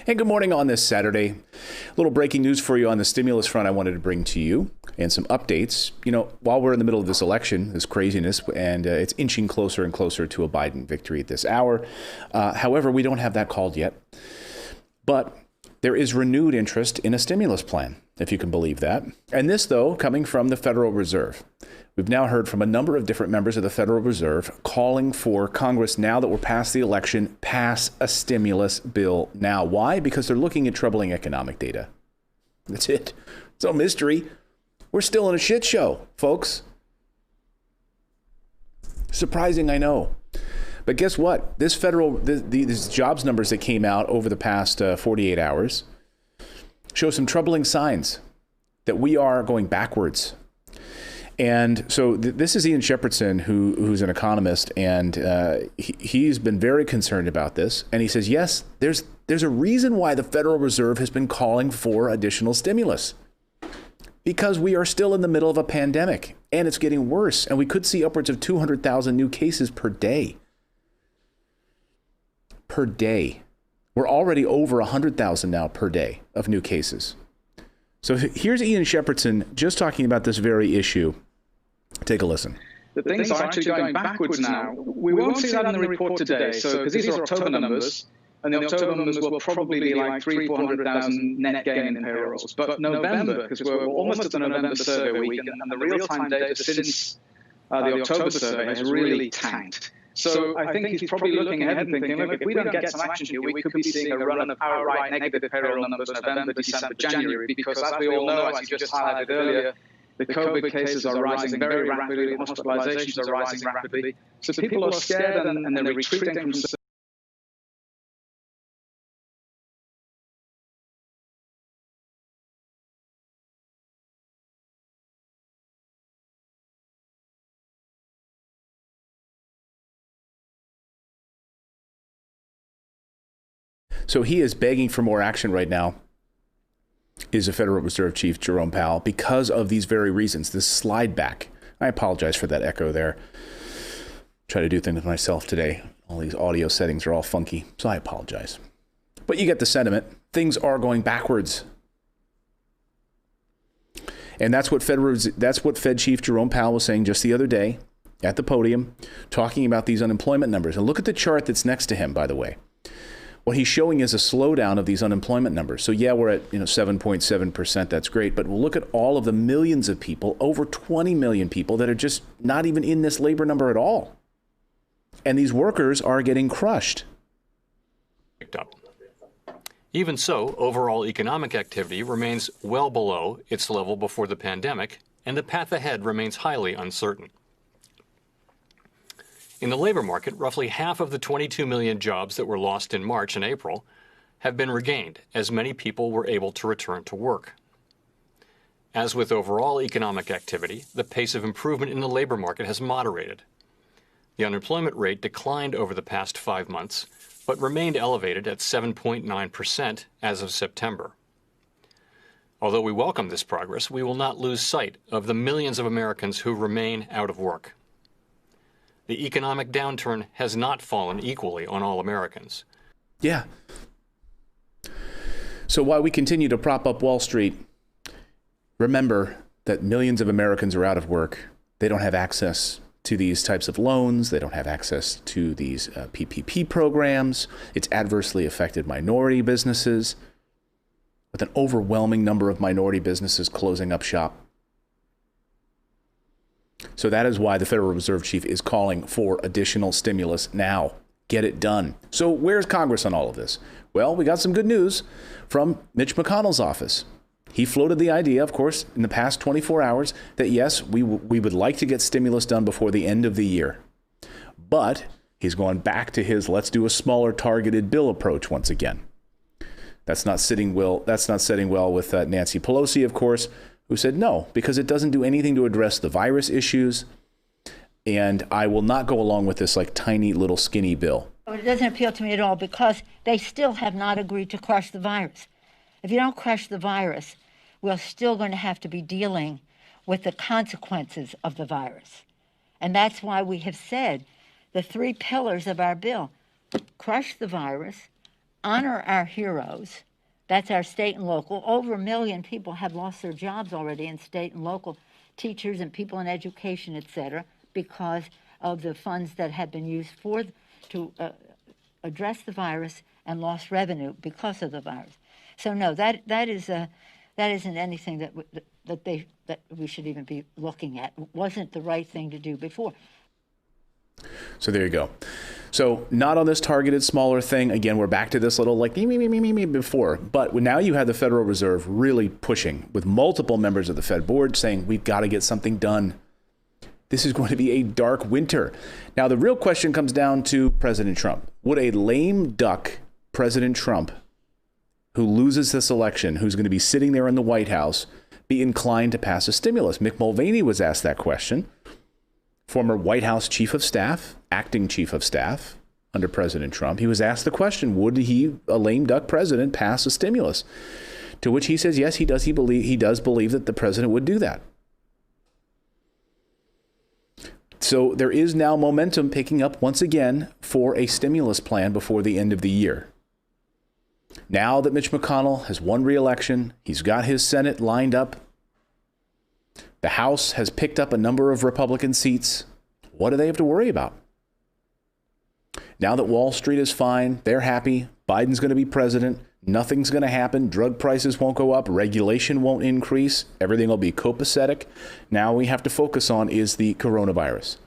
And good morning on this Saturday. A little breaking news for you on the stimulus front I wanted to bring to you and some updates. You know, while we're in the middle of this election, this craziness, and it's inching closer and closer to a Biden victory at this hour. However, we don't have that called yet. But there is renewed interest in a stimulus plan, if you can believe that. And this, though, coming from the Federal Reserve. We've now heard from a number of different members of the Federal Reserve calling for Congress, now that we're past the election, pass a stimulus bill now. Why? Because they're looking at troubling economic data. That's it. It's no mystery. We're still in a shit show, folks. Surprising, I know. But guess what? These jobs numbers that came out over the past 48 hours show some troubling signs that we are going backwards. And so this is Ian Shepherdson, who's an economist, and he's been very concerned about this. And he says, yes, there's a reason why the Federal Reserve has been calling for additional stimulus. Because we are still in the middle of a pandemic, and it's getting worse. And we could see upwards of 200,000 new cases per day. Per day. We're already over 100,000 now per day of new cases. So here's Ian Shepherdson just talking about this very issue. Take a listen. The things are actually going backwards now. We won't see that in the report today, because these are October numbers, and the October numbers will probably be like 300,000-400,000 net gain in payrolls. But November, because we're almost at the November survey week, and the real-time data since the October survey has really tanked. So I think he's probably looking ahead and thinking, look, if we don't get some action here, we could be seeing a run of outright negative payroll numbers November, December, January, because as we all know, as you just highlighted earlier, the COVID cases are rising very rapidly, the hospitalizations are rising rapidly. So people are scared and they're retreating from. So he is begging for more action right now, is the Federal Reserve Chief Jerome Powell, because of these very reasons, this slide back. I apologize for that echo there. Try to do things myself today. All these audio settings are all funky, so I apologize. But you get the sentiment. Things are going backwards. And that's what Fed Chief Jerome Powell was saying just the other day at the podium, talking about these unemployment numbers. And look at the chart that's next to him, by the way. What he's showing is a slowdown of these unemployment numbers. So yeah, we're at 7.7%. That's great. But we'll look at all of the millions of people, over 20 million people that are just not even in this labor number at all. And these workers are getting crushed. Even so, overall economic activity remains well below its level before the pandemic, and the path ahead remains highly uncertain. In the labor market, roughly half of the 22 million jobs that were lost in March and April have been regained, as many people were able to return to work. As with overall economic activity, the pace of improvement in the labor market has moderated. The unemployment rate declined over the past 5 months, but remained elevated at 7.9% as of September. Although we welcome this progress, we will not lose sight of the millions of Americans who remain out of work. The economic downturn has not fallen equally on all Americans. Yeah. So while we continue to prop up Wall Street, remember that millions of Americans are out of work. They don't have access to these types of loans. They don't have access to these PPP programs. It's adversely affected minority businesses, with an overwhelming number of minority businesses closing up shop. So that is why the Federal Reserve Chief is calling for additional stimulus now. Get it done. So where's Congress on all of this? Well, we got some good news from Mitch McConnell's office. He floated the idea, of course, in the past 24 hours that, yes, we would like to get stimulus done before the end of the year. But he's going back to his let's do a smaller targeted bill approach once again. That's not sitting well with Nancy Pelosi, of course, who said no, because it doesn't do anything to address the virus issues. And I will not go along with this like tiny little skinny bill. It doesn't appeal to me at all because they still have not agreed to crush the virus. If you don't crush the virus, we're still going to have to be dealing with the consequences of the virus. And that's why we have said the 3 pillars of our bill: crush the virus, honor our heroes. That's our state and local. Over 1 million people have lost their jobs already in state and local, teachers and people in education, et cetera, because of the funds that have been used to address the virus and lost revenue because of the virus. So no, that isn't anything that we should even be looking at. It wasn't the right thing to do before. So there you go. So not on this targeted smaller thing. Again, we're back to this little like me before. But now you have the Federal Reserve really pushing with multiple members of the Fed board saying we've got to get something done. This is going to be a dark winter. Now, the real question comes down to President Trump. Would a lame duck President Trump, who loses this election, who's going to be sitting there in the White House, be inclined to pass a stimulus? Mick Mulvaney was asked that question. Former White House chief of staff, acting chief of staff under President Trump. He was asked the question, would he, a lame duck president, pass a stimulus? To which he says, yes, he does. He does believe that the president would do that. So there is now momentum picking up once again for a stimulus plan before the end of the year. Now that Mitch McConnell has won re-election, he's got his Senate lined up. The House has picked up a number of Republican seats. What do they have to worry about? Now that Wall Street is fine, they're happy, Biden's going to be president, nothing's going to happen, drug prices won't go up, regulation won't increase, everything will be copacetic. Now we have to focus on is the coronavirus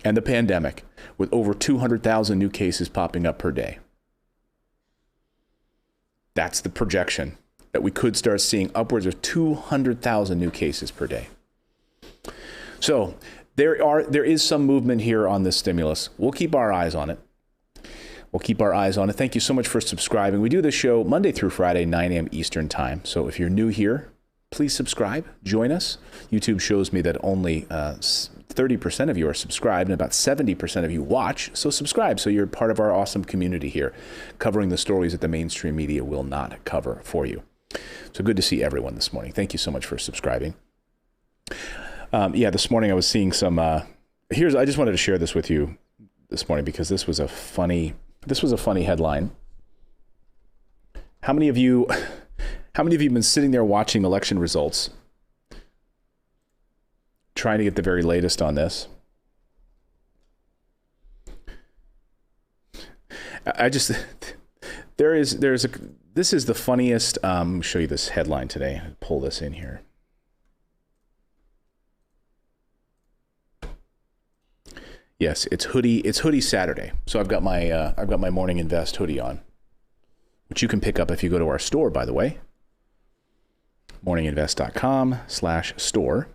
and the pandemic, with over 200,000 new cases popping up per day. That's the projection, that we could start seeing upwards of 200,000 new cases per day. So there is some movement here on this stimulus. We'll keep our eyes on it. Thank you so much for subscribing. We do this show Monday through Friday, 9 a.m. Eastern time. So if you're new here, please subscribe. Join us. YouTube shows me that only 30% of you are subscribed and about 70% of you watch. So subscribe so you're part of our awesome community here, covering the stories that the mainstream media will not cover for you. So good to see everyone this morning. Thank you so much for subscribing. This morning I was seeing some, I just wanted to share this with you this morning because this was a funny headline. How many of you have been sitting there watching election results, trying to get the very latest on this? This is the funniest. Let me show you this headline today. I'll pull this in here. Yes, it's hoodie Saturday. So I've got my Morning Invest hoodie on, which you can pick up if you go to our store, by the way. morninginvest.com/store.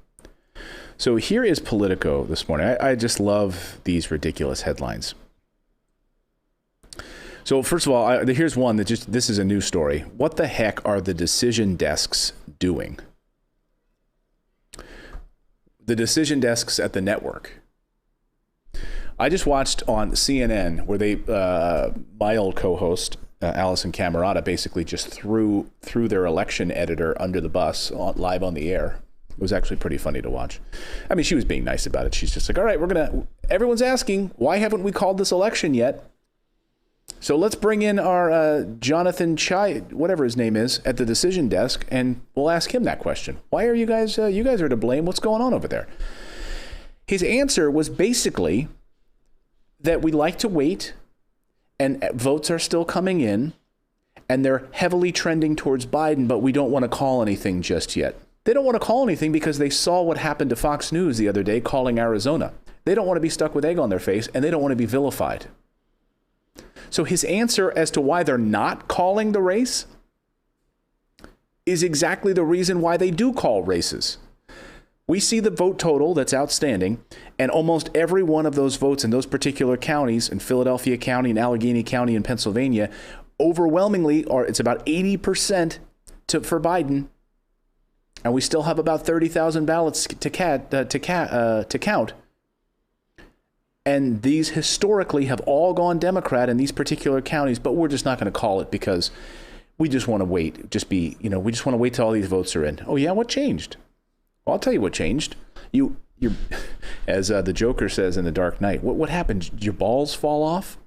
So here is Politico this morning. I just love these ridiculous headlines. So first of all, here's one that this is a news story. What the heck are the decision desks doing? The decision desks at the network. I just watched on CNN where my old co-host, Allison Camerata, basically just threw their election editor under the bus live on the air. It was actually pretty funny to watch. I mean, she was being nice about it. She's just like, all right, everyone's asking, why haven't we called this election yet? So let's bring in our Jonathan Chai, whatever his name is, at the decision desk, and we'll ask him that question. Why are you guys are to blame? What's going on over there? His answer was basically that we like to wait, and votes are still coming in, and they're heavily trending towards Biden, but we don't want to call anything just yet. They don't want to call anything because they saw what happened to Fox News the other day calling Arizona. They don't want to be stuck with egg on their face, and they don't want to be vilified. So his answer as to why they're not calling the race is exactly the reason why they do call races. We see the vote total that's outstanding, and almost every one of those votes in those particular counties, in Philadelphia County and Allegheny County in Pennsylvania, overwhelmingly, it's about 80% for Biden, and we still have about 30,000 ballots to count. And these historically have all gone Democrat in these particular counties, but we're just not going to call it because we just want to wait. We just want to wait till all these votes are in. Oh yeah, what changed? Well, I'll tell you what changed. You, as the Joker says in The Dark Knight, what happened? Did your balls fall off?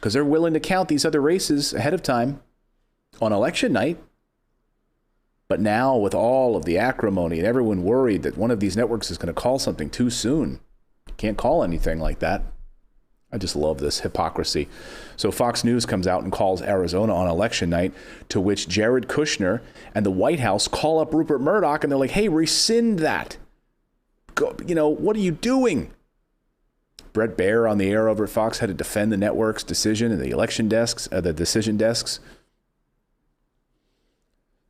because they're willing to count these other races ahead of time on election night. But now with all of the acrimony and everyone worried that one of these networks is going to call something too soon, you can't call anything like that. I just love this hypocrisy. So Fox News comes out and calls Arizona on election night, to which Jared Kushner and the White House call up Rupert Murdoch and they're like, hey, rescind that. Go, what are you doing? Brett Baer on the air over at Fox had to defend the network's decision and the decision desks.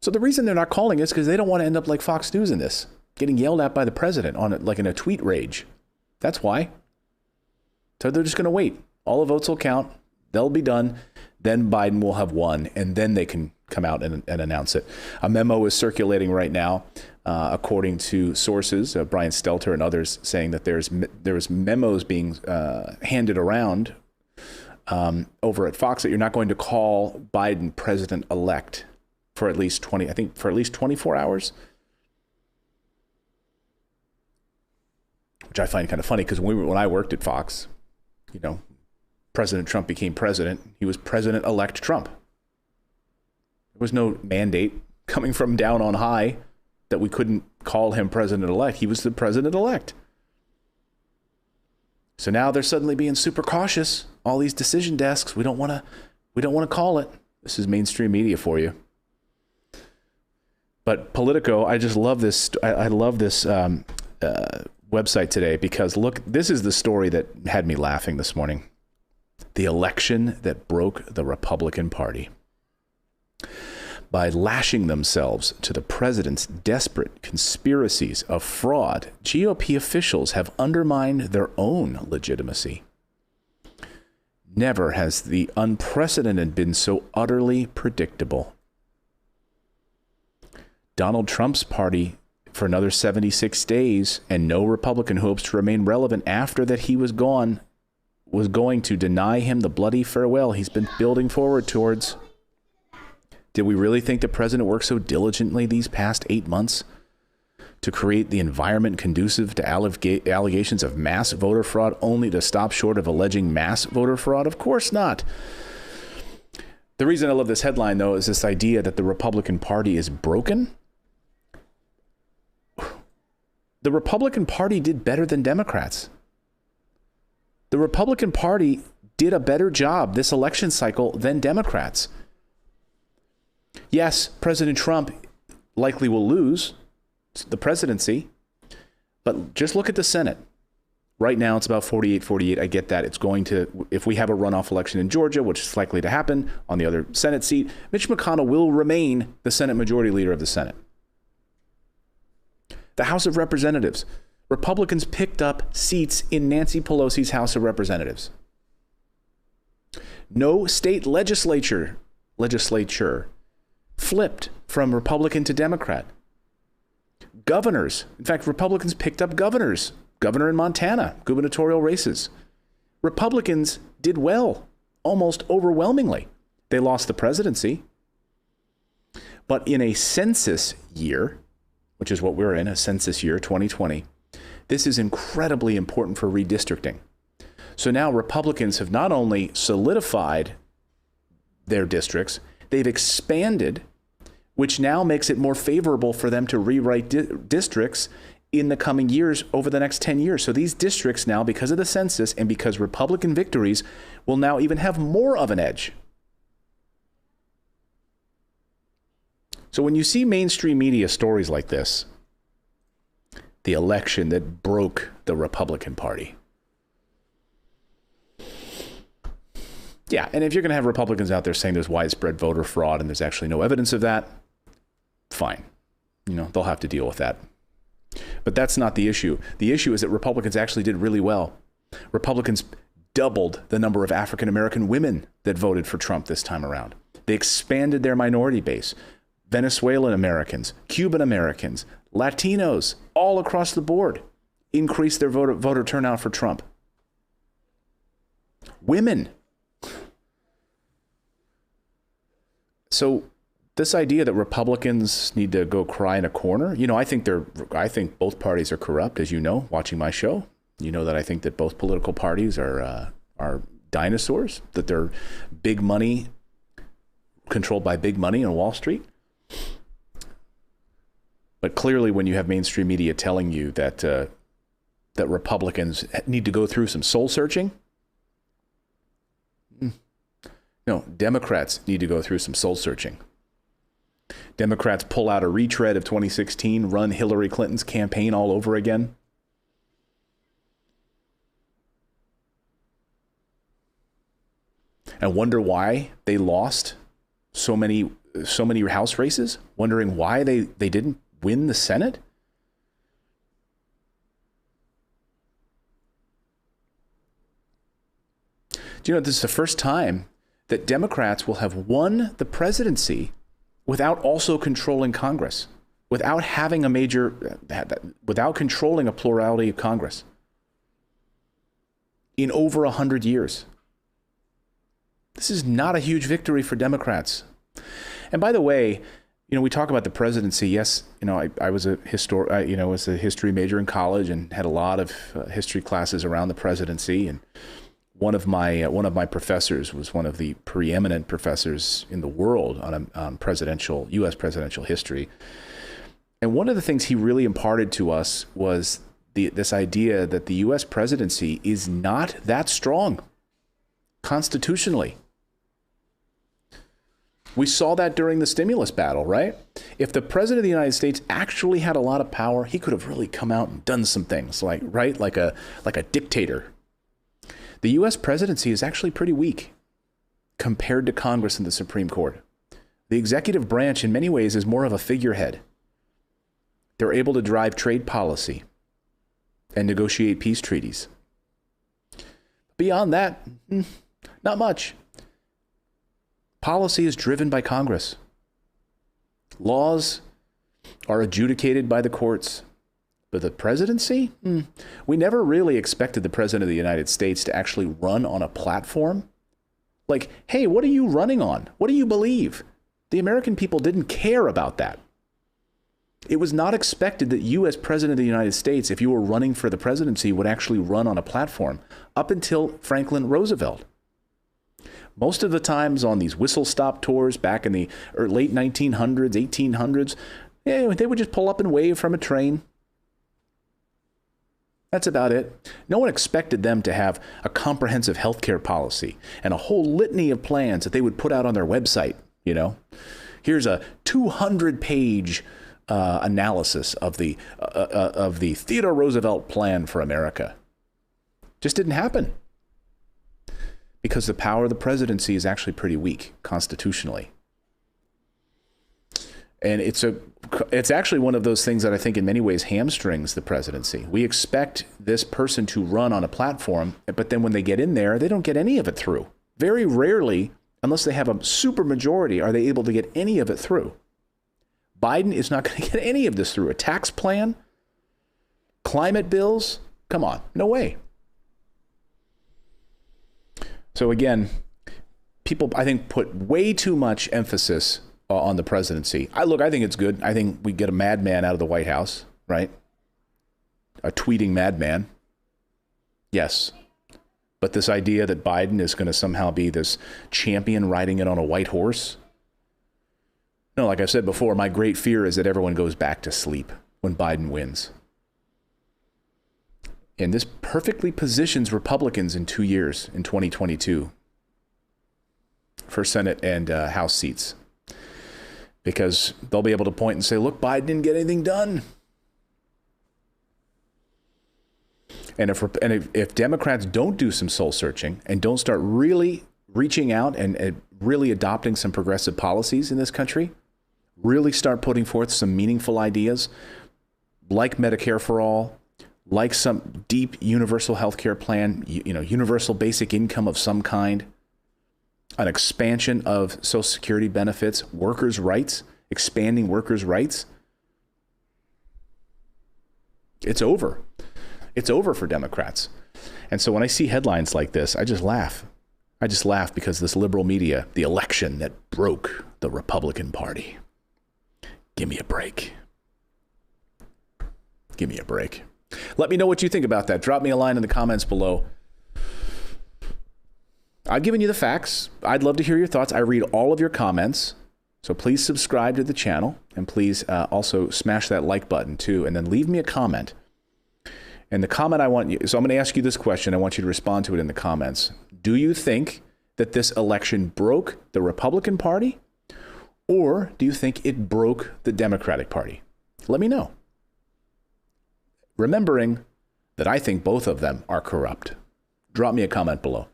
So the reason they're not calling is because they don't want to end up like Fox News in this, getting yelled at by the president on it, like in a tweet rage. That's why. So they're just going to wait. All the votes will count. They'll be done. Then Biden will have won, and then they can come out and announce it. A memo is circulating right now, according to sources, Brian Stelter and others, saying that there's memos being handed around over at Fox that you're not going to call Biden president-elect for at least 24 hours. Which I find kind of funny because when I worked at Fox, President Trump became president. He was president-elect Trump. There was no mandate coming from down on high that we couldn't call him president-elect. He was the president-elect. So now they're suddenly being super cautious. All these decision desks, we don't want to call it. This is mainstream media for you. But Politico, I just love this. I love this website today because look, this is the story that had me laughing this morning. The election that broke the Republican Party. By lashing themselves to the president's desperate conspiracies of fraud, GOP officials have undermined their own legitimacy. Never has the unprecedented been so utterly predictable. Donald Trump's party for another 76 days, and no Republican who hopes to remain relevant after that he was gone, was going to deny him the bloody farewell he's been building forward towards. Did we really think the president worked so diligently these past 8 months to create the environment conducive to allegations of mass voter fraud only to stop short of alleging mass voter fraud? Of course not. The reason I love this headline, though, is this idea that the Republican Party is broken. The Republican Party did better than Democrats. The Republican Party did a better job this election cycle than Democrats. Yes, President Trump likely will lose the presidency, but just look at the Senate. Right now, it's about 48-48. I get that. It's going to, if we have a runoff election in Georgia, which is likely to happen on the other Senate seat, Mitch McConnell will remain the Senate Majority Leader of the Senate. The House of Representatives. Republicans picked up seats in Nancy Pelosi's House of Representatives. No state legislature flipped from Republican to Democrat. Governors. In fact, Republicans picked up governors. Governor in Montana, gubernatorial races. Republicans did well, almost overwhelmingly. They lost the presidency. But in a census year, which is what we're in, a census year, 2020, this is incredibly important for redistricting. So now Republicans have not only solidified their districts, they've expanded, which now makes it more favorable for them to rewrite districts in the coming years, over the next 10 years. So these districts now, because of the census and because Republican victories, will now even have more of an edge. So when you see mainstream media stories like this, the election that broke the Republican Party. Yeah, and if you're going to have Republicans out there saying there's widespread voter fraud and there's actually no evidence of that, fine. They'll have to deal with that. But that's not the issue. The issue is that Republicans actually did really well. Republicans doubled the number of African American women that voted for Trump this time around. They expanded their minority base. Venezuelan Americans, Cuban Americans, Latinos, all across the board increased their voter turnout for Trump. Women. So this idea that Republicans need to go cry in a corner, I think both parties are corrupt, as you know, watching my show. You know that I think that both political parties are dinosaurs, that they're big money, controlled by big money on Wall Street. But clearly, when you have mainstream media telling you that that Republicans need to go through some soul searching, no, Democrats need to go through some soul searching. Democrats pull out a retread of 2016, run Hillary Clinton's campaign all over again. And wonder why they lost so many House races, wondering why they didn't win the Senate. Do you know this is the first time that Democrats will have won the presidency without also controlling Congress, without having without controlling a plurality of Congress in over 100 years? This is not a huge victory for Democrats. And by the way, we talk about the presidency. Yes, I was a history major in college and had a lot of history classes around the presidency. And one of my professors was one of the preeminent professors in the world on U.S. presidential history. And one of the things he really imparted to us was this idea that the U.S. presidency is not that strong constitutionally. We saw that during the stimulus battle, right? If the president of the United States actually had a lot of power, he could have really come out and done some things like a dictator. The U.S. presidency is actually pretty weak compared to Congress and the Supreme Court. The executive branch in many ways is more of a figurehead. They're able to drive trade policy and negotiate peace treaties. Beyond that, not much. Policy is driven by Congress. Laws are adjudicated by the courts. But the presidency? We never really expected the president of the United States to actually run on a platform. Like, hey, what are you running on? What do you believe? The American people didn't care about that. It was not expected that you, as president of the United States, if you were running for the presidency, would actually run on a platform up until Franklin Roosevelt. Most of the times on these whistle-stop tours back in the late 1900s, 1800s, they would just pull up and wave from a train. That's about it. No one expected them to have a comprehensive healthcare policy and a whole litany of plans that they would put out on their website. Here's a 200-page analysis of the Theodore Roosevelt plan for America. Just didn't happen. Because the power of the presidency is actually pretty weak constitutionally. And it's actually one of those things that I think in many ways hamstrings the presidency. We expect this person to run on a platform, but then when they get in there, they don't get any of it through. Very rarely, unless they have a super majority, are they able to get any of it through. Biden is not going to get any of this through. A tax plan, climate bills, come on, no way. So again, people, I think, put way too much emphasis on the presidency. I think it's good. I think we get a madman out of the White House, right? A tweeting madman. Yes. But this idea that Biden is going to somehow be this champion riding it on a white horse. No, like I said before, my great fear is that everyone goes back to sleep when Biden wins. And this perfectly positions Republicans in 2 years, in 2022, for Senate and House seats. Because they'll be able to point and say, look, Biden didn't get anything done. And if Democrats don't do some soul searching and don't start really reaching out and really adopting some progressive policies in this country, really start putting forth some meaningful ideas like Medicare for all, like some deep universal health care plan, universal basic income of some kind, an expansion of Social Security benefits, workers' rights, expanding workers' rights. It's over. It's over for Democrats. And so when I see headlines like this, I just laugh. I just laugh because this liberal media, the election that broke the Republican Party. Give me a break. Give me a break. Let me know what you think about that. Drop me a line in the comments below. I've given you the facts. I'd love to hear your thoughts. I read all of your comments. So please subscribe to the channel, and please also smash that like button too, and then leave me a comment. And the comment I want you, so I'm going to ask you this question. I want you to respond to it in the comments. Do you think that this election broke the Republican Party, or do you think it broke the Democratic Party? Let me know. Remembering that I think both of them are corrupt. Drop me a comment below.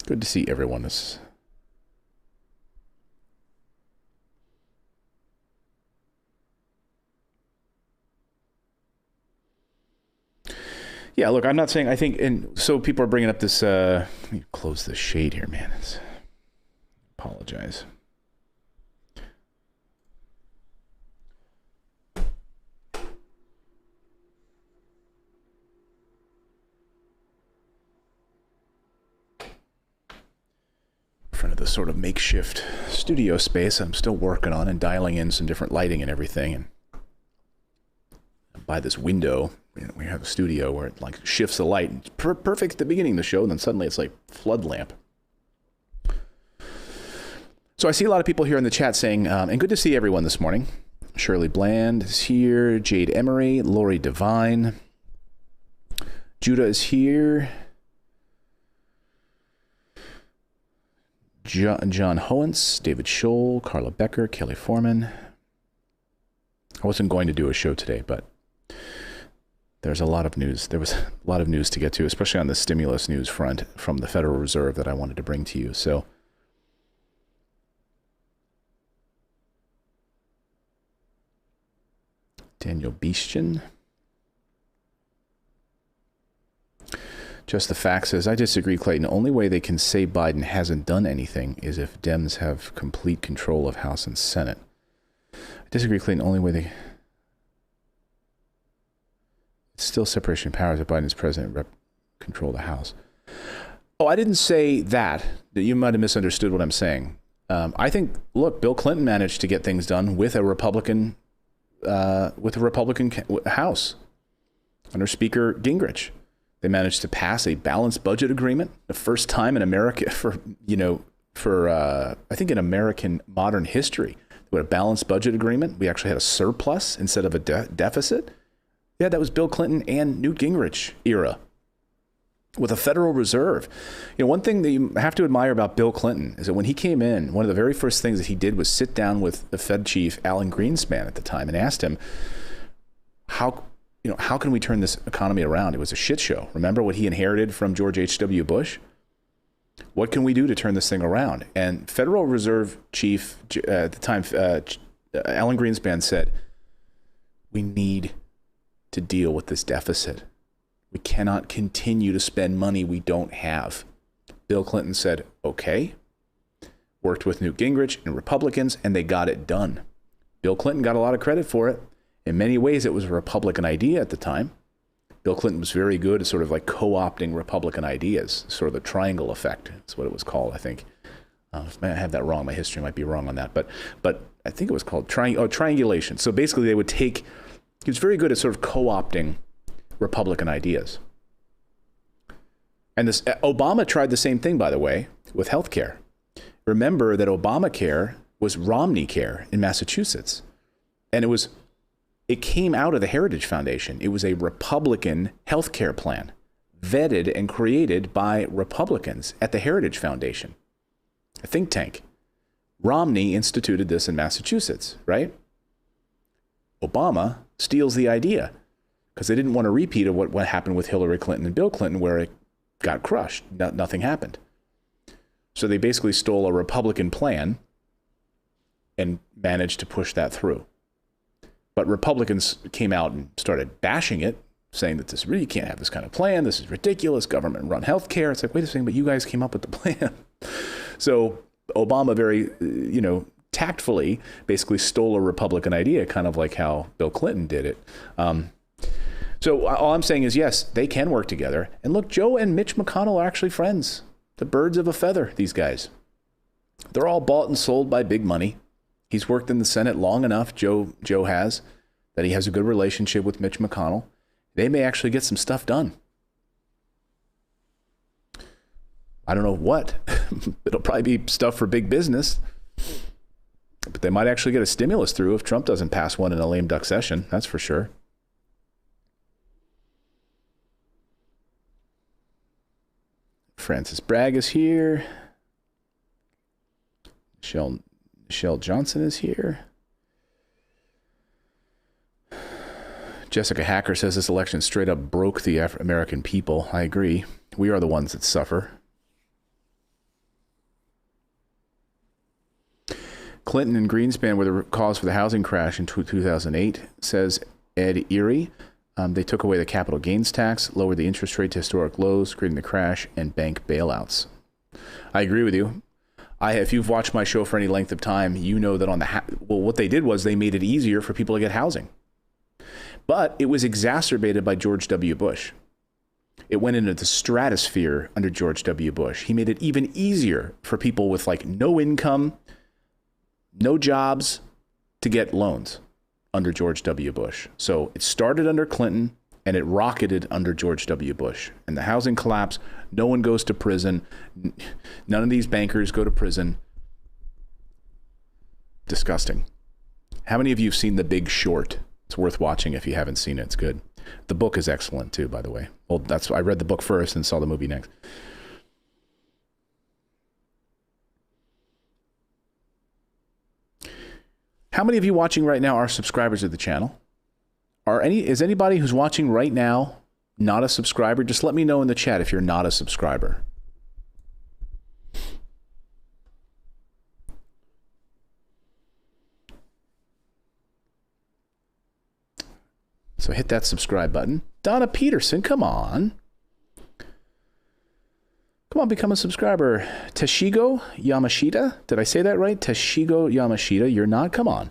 Good to see everyone. Yeah, look, I'm not saying, I think, and so people are bringing up this, let me close the shade here, man. Apologize. Front of this sort of makeshift studio space I'm still working on and dialing in some different lighting and everything. And by this window, we have a studio where it like shifts the light. It's perfect at the beginning of the show, and then suddenly it's like flood lamp. So I see a lot of people here in the chat saying, and good to see everyone this morning. Shirley Bland is here. Jade Emery, Lori Devine. Judah is here. John Hoens, David Scholl, Carla Becker, Kelly Foreman. I wasn't going to do a show today, but there's a lot of news. There was a lot of news to get to, especially on the stimulus news front from the Federal Reserve that I wanted to bring to you. So Daniel Beestian. Just the fact says, I disagree, Clayton. The only way they can say Biden hasn't done anything is if Dems have complete control of House and Senate. I disagree, Clayton. The only way they... It's still separation of powers if Biden's president control the House. Oh, I didn't say that. You might have misunderstood what I'm saying. I think, look, Bill Clinton managed to get things done with a Republican House under Speaker Gingrich. They managed to pass a balanced budget agreement, the first time in America I think in American modern history. We had a balanced budget agreement. We actually had a surplus instead of a deficit. Yeah, that was Bill Clinton and Newt Gingrich era with a Federal Reserve. You know, one thing that you have to admire about Bill Clinton is that when he came in, one of the very first things that he did was sit down with the Fed chief, Alan Greenspan at the time, and asked him, how can we turn this economy around? It was a shit show. Remember what he inherited from George H.W. Bush? What can we do to turn this thing around? And Federal Reserve Chief at the time, Alan Greenspan said, we need to deal with this deficit. We cannot continue to spend money we don't have. Bill Clinton said, okay, worked with Newt Gingrich and Republicans, and they got it done. Bill Clinton got a lot of credit for it. In many ways, it was a Republican idea at the time. Bill Clinton was very good at sort of like co-opting Republican ideas, sort of the triangle effect. That's what it was called, I think. I have that wrong. My history might be wrong on that. But I think it was called triangulation. So basically, they would take... He was very good at sort of co-opting Republican ideas. And this Obama tried the same thing, by the way, with health care. Remember that Obamacare was Romney Care in Massachusetts. And it came out of the Heritage Foundation. It was a Republican health care plan, vetted and created by Republicans at the Heritage Foundation, a think tank. Romney instituted this in Massachusetts, right? Obama steals the idea because they didn't want a repeat of what happened with Hillary Clinton and Bill Clinton, where it got crushed. Nothing happened. So they basically stole a Republican plan and managed to push that through. But Republicans came out and started bashing it, saying that you can't have this kind of plan. This is ridiculous. Government-run health care. It's like, wait a second, but you guys came up with the plan. So Obama very, tactfully basically stole a Republican idea, kind of like how Bill Clinton did it. So all I'm saying is, yes, they can work together. And look, Joe and Mitch McConnell are actually friends. The birds of a feather, these guys. They're all bought and sold by big money. He's worked in the Senate long enough, Joe has, that he has a good relationship with Mitch McConnell. They may actually get some stuff done. I don't know what. It'll probably be stuff for big business. But they might actually get a stimulus through if Trump doesn't pass one in a lame duck session. That's for sure. Francis Bragg is here. Michelle Johnson is here. Jessica Hacker says this election straight up broke the American people. I agree. We are the ones that suffer. Clinton and Greenspan were the cause for the housing crash in 2008, says Ed Erie. They took away the capital gains tax, lowered the interest rate to historic lows, creating the crash and bank bailouts. I agree with you. If you've watched my show for any length of time, you know that what they did was they made it easier for people to get housing. But it was exacerbated by George W. Bush. It went into the stratosphere under George W. Bush. He made it even easier for people with like no income, no jobs to get loans under George W. Bush. So it started under Clinton and it rocketed under George W. Bush. And the housing collapse, no one goes to prison. None of these bankers go to prison. Disgusting. How many of you have seen The Big Short? It's worth watching if you haven't seen it. It's good. The book is excellent too, by the way. Well, I read the book first and saw the movie next. How many of you watching right now are subscribers of the channel? Is anybody who's watching right now not a subscriber? Just let me know in the chat if you're not a subscriber. So hit that subscribe button. Donna Peterson, come on. Come on, become a subscriber. Tashigo Yamashita. Did I say that right? Tashigo Yamashita. You're not? Come on.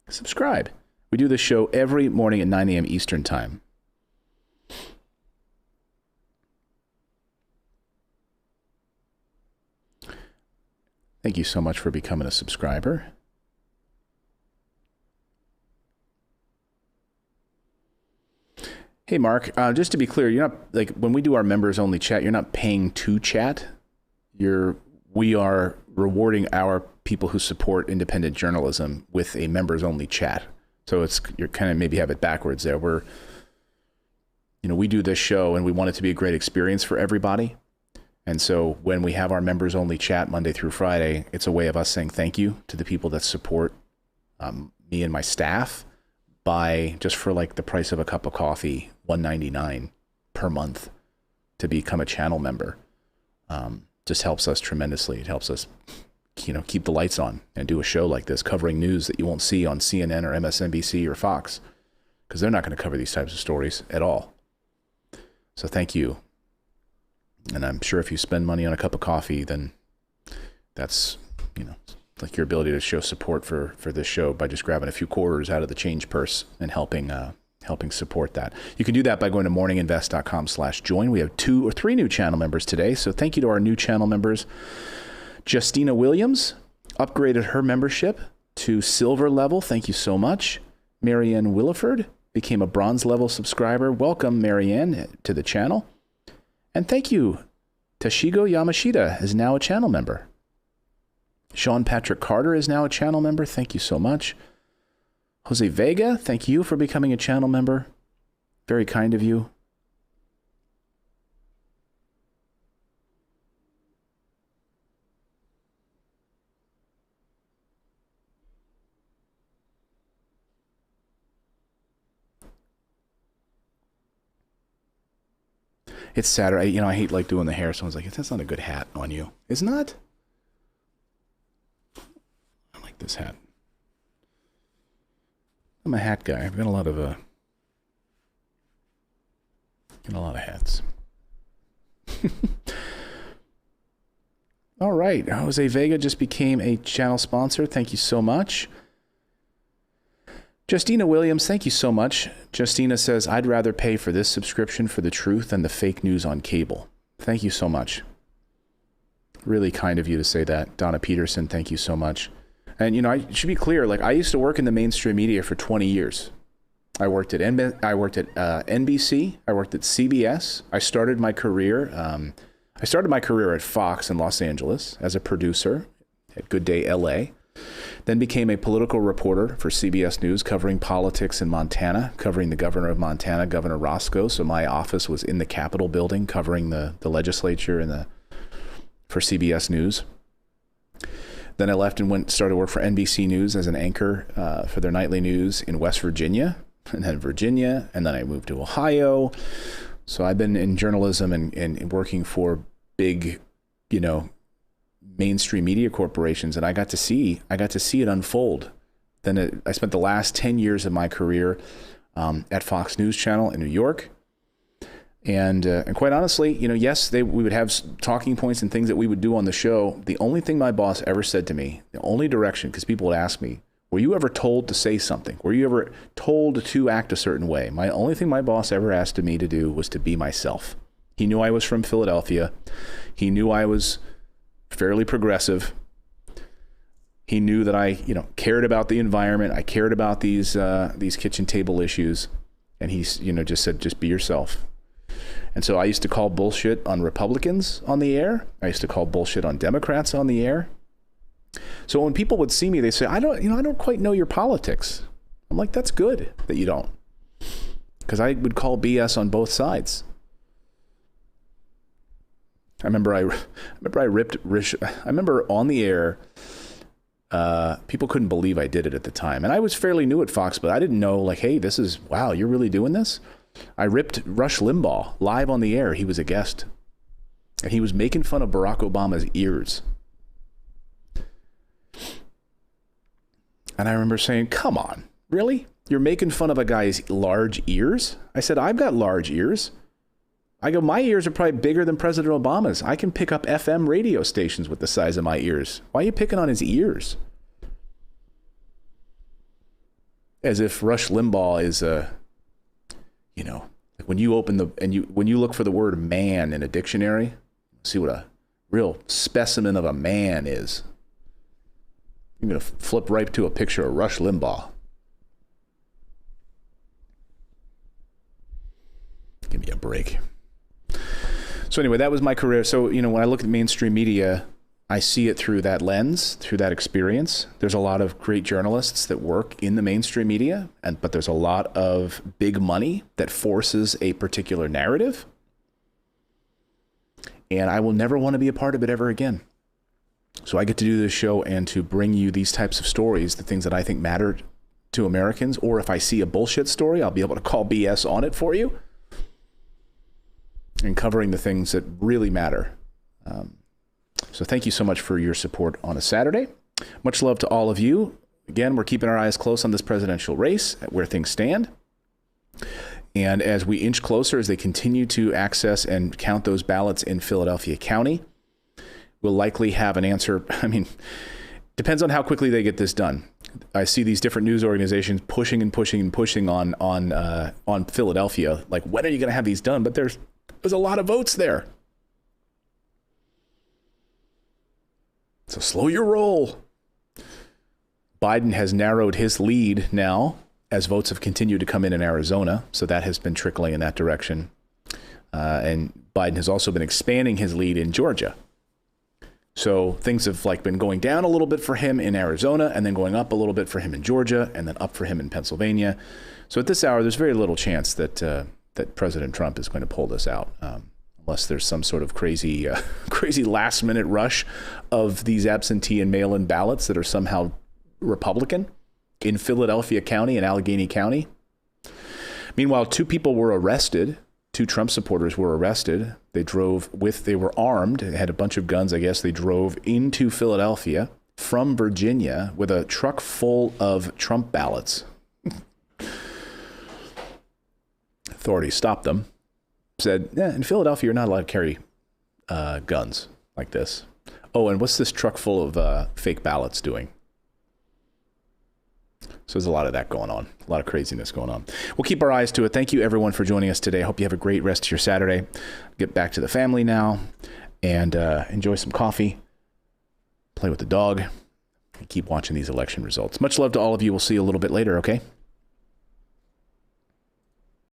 Subscribe. We do this show every morning at 9 a.m. Eastern Time. Thank you so much for becoming a subscriber. Hey, Mark, just to be clear, you're not, like, when we do our members only chat, you're not paying to chat. We are rewarding our people who support independent journalism with a members only chat. So you're kind of maybe have it backwards there. We do this show and we want it to be a great experience for everybody. And so when we have our members only chat Monday through Friday, it's a way of us saying thank you to the people that support me and my staff by just for like the price of a cup of coffee, $1.99 per month to become a channel member. Just helps us tremendously. It helps us, keep the lights on and do a show like this covering news that you won't see on CNN or MSNBC or Fox, because they're not going to cover these types of stories at all. So thank you. And I'm sure if you spend money on a cup of coffee, then that's, like your ability to show support for this show by just grabbing a few quarters out of the change purse and helping support that. You can do that by going to morninginvest.com/join. We have 2 or 3 new channel members today. So thank you to our new channel members. Justina Williams upgraded her membership to silver level. Thank you so much. Marianne Williford became a bronze level subscriber. Welcome, Marianne, to the channel. And thank you. Tashigo Yamashita is now a channel member. Sean Patrick Carter is now a channel member. Thank you so much. Jose Vega, thank you for becoming a channel member. Very kind of you. It's Saturday. I hate like doing the hair. Someone's like, that's not a good hat on you. It's not? I like this hat. I'm a hat guy. I've got a lot of hats. All right. Jose Vega just became a channel sponsor. Thank you so much. Justina Williams, thank you so much. Justina says, I'd rather pay for this subscription for the truth than the fake news on cable. Thank you so much. Really kind of you to say that. Donna Peterson, thank you so much. And, you know, I should be clear, like I used to work in the mainstream media for 20 years. I worked at NBC, I worked at CBS. I started my career at Fox in Los Angeles as a producer at Good Day LA. Then became a political reporter for CBS News, covering politics in Montana, covering the governor of Montana, Governor Roscoe. So my office was in the Capitol building, covering the legislature and for CBS News. Then I left and started work for NBC News as an anchor for their nightly news in West Virginia, and then Virginia, and then I moved to Ohio. So I've been in journalism and working for big, you know, mainstream media corporations, and I got to see it unfold. Then I spent the last 10 years of my career at Fox News Channel in New York. And quite honestly, you know, yes, we would have talking points and things that we would do on the show. The only thing my boss ever said to me, the only direction, because people would ask me, were you ever told to say something? Were you ever told to act a certain way? My only thing my boss ever asked me to do was to be myself. He knew I was from Philadelphia. He knew I was fairly progressive. He knew that I, you know, cared about the environment. I cared about these kitchen table issues. And he's, you know, just said, just be yourself. And so I used to call bullshit on Republicans on the air. I used to call bullshit on Democrats on the air. So when people would see me, they say, I don't quite know your politics. I'm like, that's good that you don't. Because I would call BS on both sides. I remember on the air, people couldn't believe I did it at the time. And I was fairly new at Fox, but I didn't know, like, hey, wow, you're really doing this? I ripped Rush Limbaugh live on the air. He was a guest. And he was making fun of Barack Obama's ears. And I remember saying, come on, really? You're making fun of a guy's large ears? I said, I've got large ears. I go, my ears are probably bigger than President Obama's. I can pick up FM radio stations with the size of my ears. Why are you picking on his ears? As if Rush Limbaugh is you know, like when you when you look for the word man in a dictionary, see what a real specimen of a man is. You're going to flip right to a picture of Rush Limbaugh. Give me a break. So anyway, that was my career. So, you know, when I look at mainstream media, I see it through that lens, through that experience. There's a lot of great journalists that work in the mainstream media, but there's a lot of big money that forces a particular narrative. And I will never want to be a part of it ever again. So I get to do this show and to bring you these types of stories, the things that I think matter to Americans. Or if I see a bullshit story, I'll be able to call BS on it for you. And covering the things that really matter. So thank you so much for your support on a Saturday. Much love to all of you. Again, we're keeping our eyes close on this presidential race, at where things stand. And as we inch closer, as they continue to access and count those ballots in Philadelphia County, we'll likely have an answer. I mean, depends on how quickly they get this done. I see these different news organizations pushing and pushing and pushing on Philadelphia. Like, when are you going to have these done? But there's a lot of votes there. So slow your roll. Biden has narrowed his lead now as votes have continued to come in Arizona. So that has been trickling in that direction. And Biden has also been expanding his lead in Georgia. So things have been going down a little bit for him in Arizona, and then going up a little bit for him in Georgia, and then up for him in Pennsylvania. So at this hour, there's very little chance that President Trump is going to pull this out, unless there's some sort of crazy last-minute rush of these absentee and mail-in ballots that are somehow Republican in Philadelphia County and Allegheny County. Meanwhile, 2 people were arrested. 2 Trump supporters were arrested. They were armed, they had a bunch of guns, I guess. They drove into Philadelphia from Virginia with a truck full of Trump ballots. Authorities stopped them, said, in Philadelphia, you're not allowed to carry guns like this. Oh, and what's this truck full of fake ballots doing? So there's a lot of that going on, a lot of craziness going on. We'll keep our eyes to it. Thank you, everyone, for joining us today. I hope you have a great rest of your Saturday. Get back to the family now and enjoy some coffee, play with the dog, keep watching these election results. Much love to all of you. We'll see you a little bit later, okay?